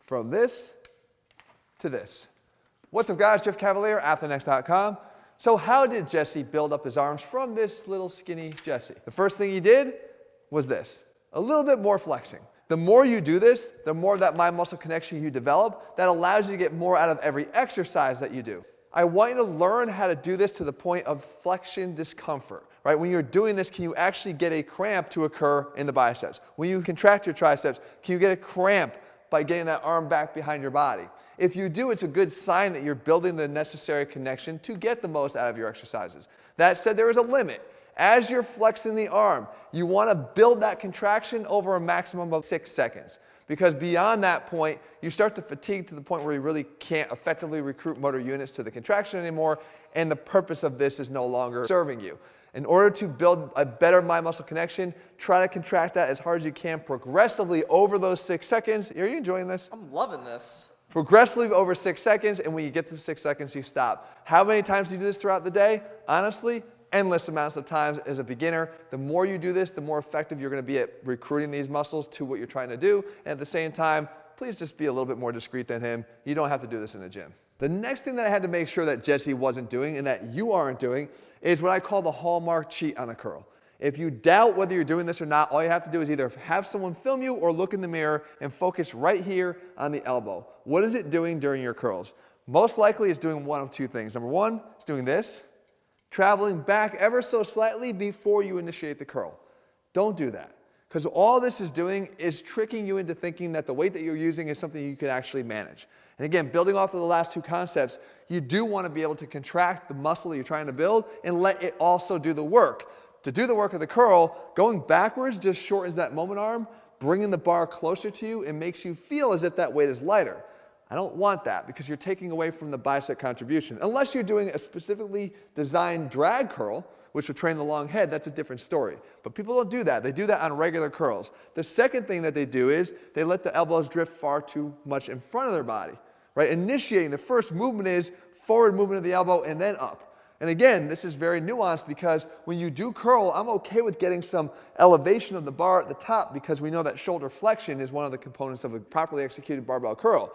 from this to this. What's up, guys? Jeff Cavalier, ATHLEAN-X.com. So how did Jesse build up his arms from this little skinny Jesse? The first thing he did was this, a little bit more flexing. The more you do this, the more that mind-muscle connection you develop, that allows you to get more out of every exercise that you do. I want you to learn how to do this to the point of flexion discomfort, right? When you're doing this, can you actually get a cramp to occur in the biceps? When you contract your triceps, can you get a cramp by getting that arm back behind your body? If you do, it's a good sign that you're building the necessary connection to get the most out of your exercises. That said, there is a limit. As you're flexing the arm, you want to build that contraction over a maximum of 6 seconds. Because beyond that point, you start to fatigue to the point where you really can't effectively recruit motor units to the contraction anymore, and the purpose of this is no longer serving you. In order to build a better mind-muscle connection, try to contract that as hard as you can progressively over those 6 seconds. Are you enjoying this? I'm loving this. Progressively over 6 seconds, and when you get to 6 seconds, you stop. How many times do you do this throughout the day? Honestly, endless amounts of times as a beginner. The more you do this, the more effective you're going to be at recruiting these muscles to what you're trying to do. And at the same time, please just be a little bit more discreet than him. You don't have to do this in the gym. The next thing that I had to make sure that Jesse wasn't doing and that you aren't doing is what I call the hallmark cheat on a curl. If you doubt whether you're doing this or not, all you have to do is either have someone film you or look in the mirror and focus right here on the elbow. What is it doing during your curls? Most likely it's doing one of two things. Number one, it's doing this, traveling back ever so slightly before you initiate the curl. Don't do that, because all this is doing is tricking you into thinking that the weight that you're using is something you can actually manage. And again, building off of the last two concepts, you do want to be able to contract the muscle that you're trying to build and let it also do the work. To do the work of the curl, going backwards just shortens that moment arm, bringing the bar closer to you and makes you feel as if that weight is lighter. I don't want that because you're taking away from the bicep contribution. Unless you're doing a specifically designed drag curl, which will train the long head, that's a different story. But people don't do that. They do that on regular curls. The second thing that they do is they let the elbows drift far too much in front of their body, right? Initiating, the first movement is forward movement of the elbow and then up. And again, this is very nuanced because when you do curl, I'm okay with getting some elevation of the bar at the top because we know that shoulder flexion is one of the components of a properly executed barbell curl.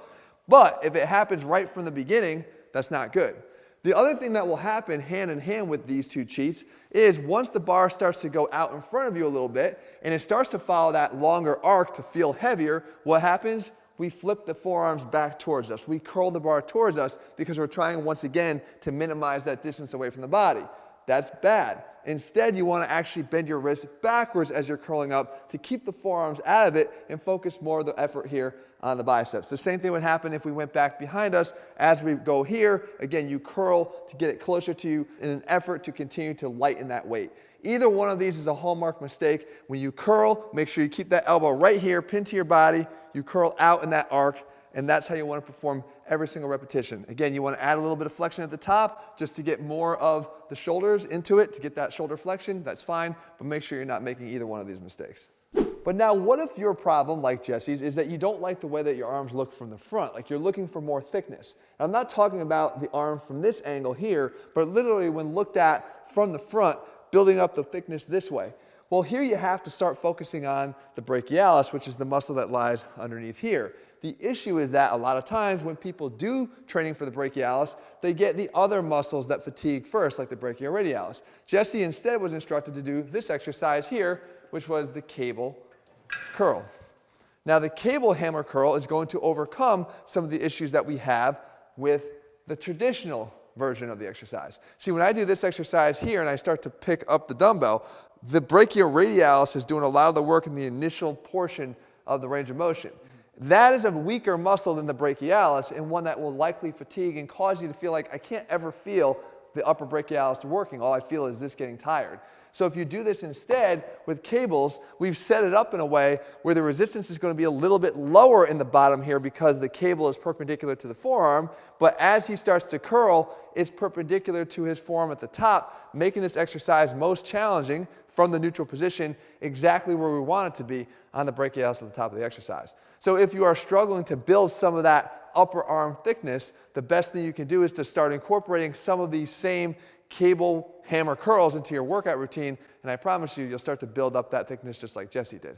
But if it happens right from the beginning, that's not good. The other thing that will happen hand in hand with these two cheats is once the bar starts to go out in front of you a little bit and it starts to follow that longer arc to feel heavier, what happens? We flip the forearms back towards us. We curl the bar towards us because we're trying once again to minimize that distance away from the body. That's bad. Instead, you want to actually bend your wrist backwards as you're curling up to keep the forearms out of it and focus more of the effort here on the biceps. The same thing would happen if we went back behind us. As we go here, again, you curl to get it closer to you in an effort to continue to lighten that weight. Either one of these is a hallmark mistake. When you curl, make sure you keep that elbow right here, pinned to your body. You curl out in that arc, and that's how you want to perform every single repetition. Again, you want to add a little bit of flexion at the top just to get more of the shoulders into it, to get that shoulder flexion. That's fine, but make sure you're not making either one of these mistakes. But now, what if your problem, like Jesse's, is that you don't like the way that your arms look from the front, like you're looking for more thickness? I'm not talking about the arm from this angle here, but literally when looked at from the front, building up the thickness this way. Well, here you have to start focusing on the brachialis, which is the muscle that lies underneath here. The issue is that a lot of times when people do training for the brachialis, they get the other muscles that fatigue first, like the brachioradialis. Jesse instead was instructed to do this exercise here, which was the cable curl. Now, the cable hammer curl is going to overcome some of the issues that we have with the traditional version of the exercise. See, when I do this exercise here and I start to pick up the dumbbell, the brachioradialis is doing a lot of the work in the initial portion of the range of motion. That is a weaker muscle than the brachialis and one that will likely fatigue and cause you to feel like I can't ever feel the upper brachialis working. All I feel is this getting tired. So if you do this instead with cables, we've set it up in a way where the resistance is going to be a little bit lower in the bottom here because the cable is perpendicular to the forearm, but as he starts to curl, it's perpendicular to his forearm at the top, making this exercise most challenging from the neutral position, exactly where we want it to be on the brachialis at the top of the exercise. So if you are struggling to build some of that upper arm thickness, the best thing you can do is to start incorporating some of these same cable hammer curls into your workout routine, and I promise you, you'll start to build up that thickness just like Jesse did.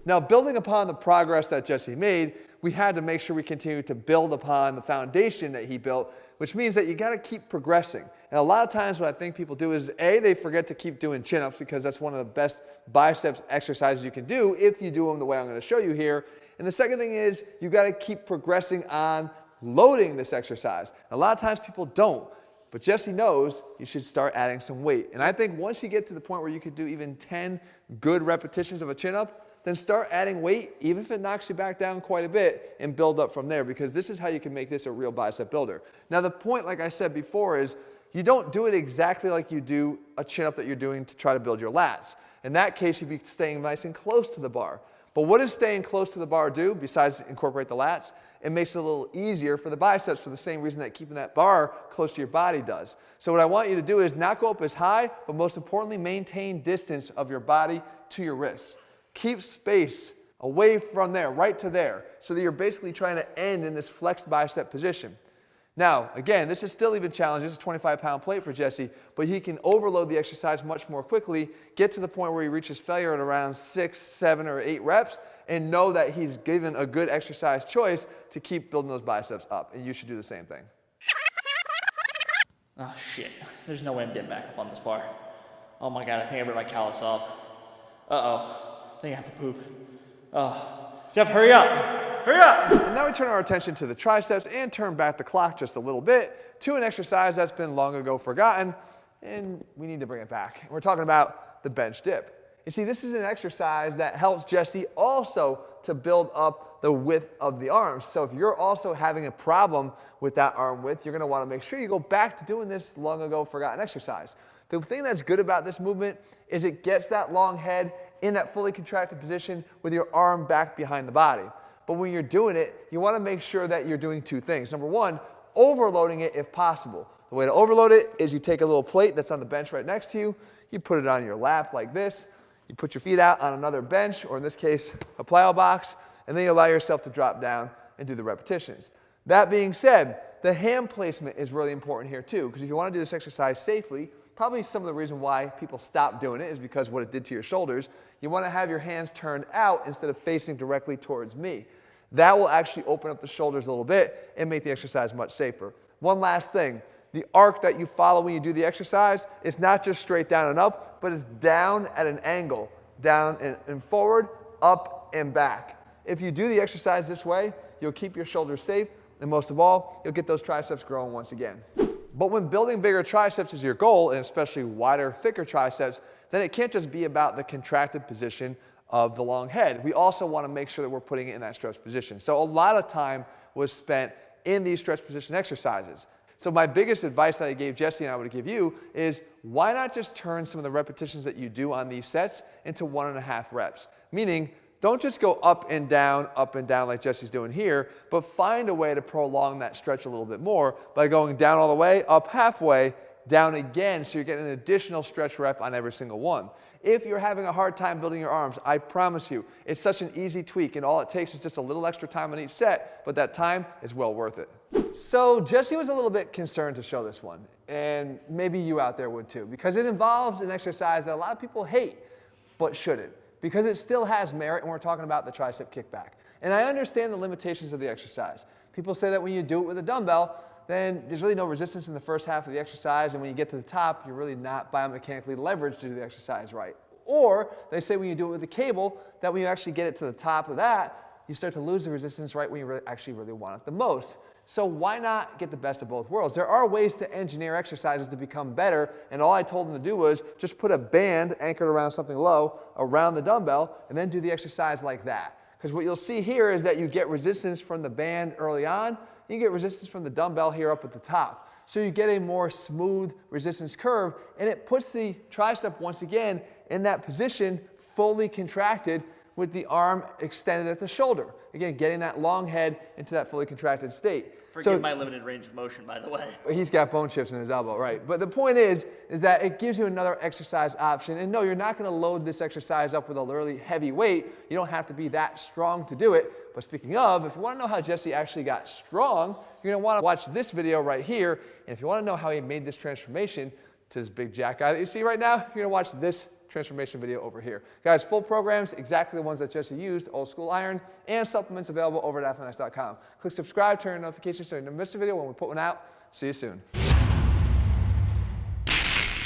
Now, building upon the progress that Jesse made, we had to make sure we continue to build upon the foundation that he built, which means that you got to keep progressing. And a lot of times what I think people do is, A, they forget to keep doing chin-ups because that's one of the best biceps exercises you can do if you do them the way I'm going to show you here. And the second thing is you got to keep progressing on loading this exercise. A lot of times people don't, but Jesse knows you should start adding some weight. And I think once you get to the point where you could do even 10 good repetitions of a chin-up, then start adding weight, even if it knocks you back down quite a bit, and build up from there, because this is how you can make this a real bicep builder. Now the point, like I said before, is you don't do it exactly like you do a chin-up that you're doing to try to build your lats. In that case, you'd be staying nice and close to the bar. But what does staying close to the bar do, besides incorporate the lats? It makes it a little easier for the biceps for the same reason that keeping that bar close to your body does. So what I want you to do is not go up as high, but most importantly, maintain distance of your body to your wrists. Keep space away from there, right to there, so that you're basically trying to end in this flexed bicep position. Now, again, this is still even challenging. This is a 25-pound plate for Jesse, but he can overload the exercise much more quickly, get to the point where he reaches failure at around 6, 7, or 8 reps, and know that he's given a good exercise choice to keep building those biceps up, and you should do the same thing. Oh shit, there's no way I'm getting back up on this bar. Oh my God, I think I ripped my callus off. Uh-oh. I think I have to poop. Oh, Jeff, hurry up! Hurry up! And now we turn our attention to the triceps and turn back the clock just a little bit to an exercise that's been long ago forgotten, and we need to bring it back. And we're talking about the bench dip. You see, this is an exercise that helps Jesse also to build up the width of the arms. So if you're also having a problem with that arm width, you're going to want to make sure you go back to doing this long ago forgotten exercise. The thing that's good about this movement is it gets that long head in that fully contracted position with your arm back behind the body. But when you're doing it, you want to make sure that you're doing two things. Number one, overloading it if possible. The way to overload it is you take a little plate that's on the bench right next to you, you put it on your lap like this, you put your feet out on another bench, or in this case, a plyo box, and then you allow yourself to drop down and do the repetitions. That being said, the hand placement is really important here too, because if you want to do this exercise safely, probably some of the reason why people stop doing it is because what it did to your shoulders. You want to have your hands turned out instead of facing directly towards me. That will actually open up the shoulders a little bit and make the exercise much safer. One last thing, the arc that you follow when you do the exercise is not just straight down and up, but it's down at an angle, down and forward, up and back. If you do the exercise this way, you'll keep your shoulders safe, and most of all, you'll get those triceps growing once again. But when building bigger triceps is your goal, and especially wider, thicker triceps, then it can't just be about the contracted position of the long head. We also want to make sure that we're putting it in that stretch position. So a lot of time was spent in these stretch position exercises. So my biggest advice that I gave Jesse and I would give you is why not just turn some of the repetitions that you do on these sets into 1.5 reps? Meaning, don't just go up and down like Jesse's doing here, but find a way to prolong that stretch a little bit more by going down all the way, up halfway, down again, so you're getting an additional stretch rep on every single one. If you're having a hard time building your arms, I promise you, it's such an easy tweak, and all it takes is just a little extra time on each set, but that time is well worth it. So Jesse was a little bit concerned to show this one, and maybe you out there would too, because it involves an exercise that a lot of people hate, but shouldn't, because it still has merit, and we're talking about the tricep kickback. And I understand the limitations of the exercise. People say that when you do it with a dumbbell, then there's really no resistance in the first half of the exercise, and when you get to the top, you're really not biomechanically leveraged to do the exercise right. Or they say when you do it with a cable, that when you actually get it to the top of that, you start to lose the resistance right when you actually really want it the most. So why not get the best of both worlds? There are ways to engineer exercises to become better, and all I told them to do was just put a band anchored around something low around the dumbbell, and then do the exercise like that. Because what you'll see here is that you get resistance from the band early on, you get resistance from the dumbbell here up at the top. So you get a more smooth resistance curve, and it puts the tricep once again in that position, fully contracted with the arm extended at the shoulder. Again, getting that long head into that fully contracted state. Forgive my limited range of motion, by the way. He's got bone chips in his elbow, right? But the point is that it gives you another exercise option. And no, you're not going to load this exercise up with a really heavy weight. You don't have to be that strong to do it. But speaking of, if you want to know how Jesse actually got strong, you're going to want to watch this video right here. And if you want to know how he made this transformation to this big jack guy that you see right now, you're going to watch this transformation video over here. Guys, full programs, exactly the ones that Jesse used, old school iron, and supplements available over at ATHLEAN-X.com. Click subscribe, turn on notifications so you don't miss a video when we put one out. See you soon.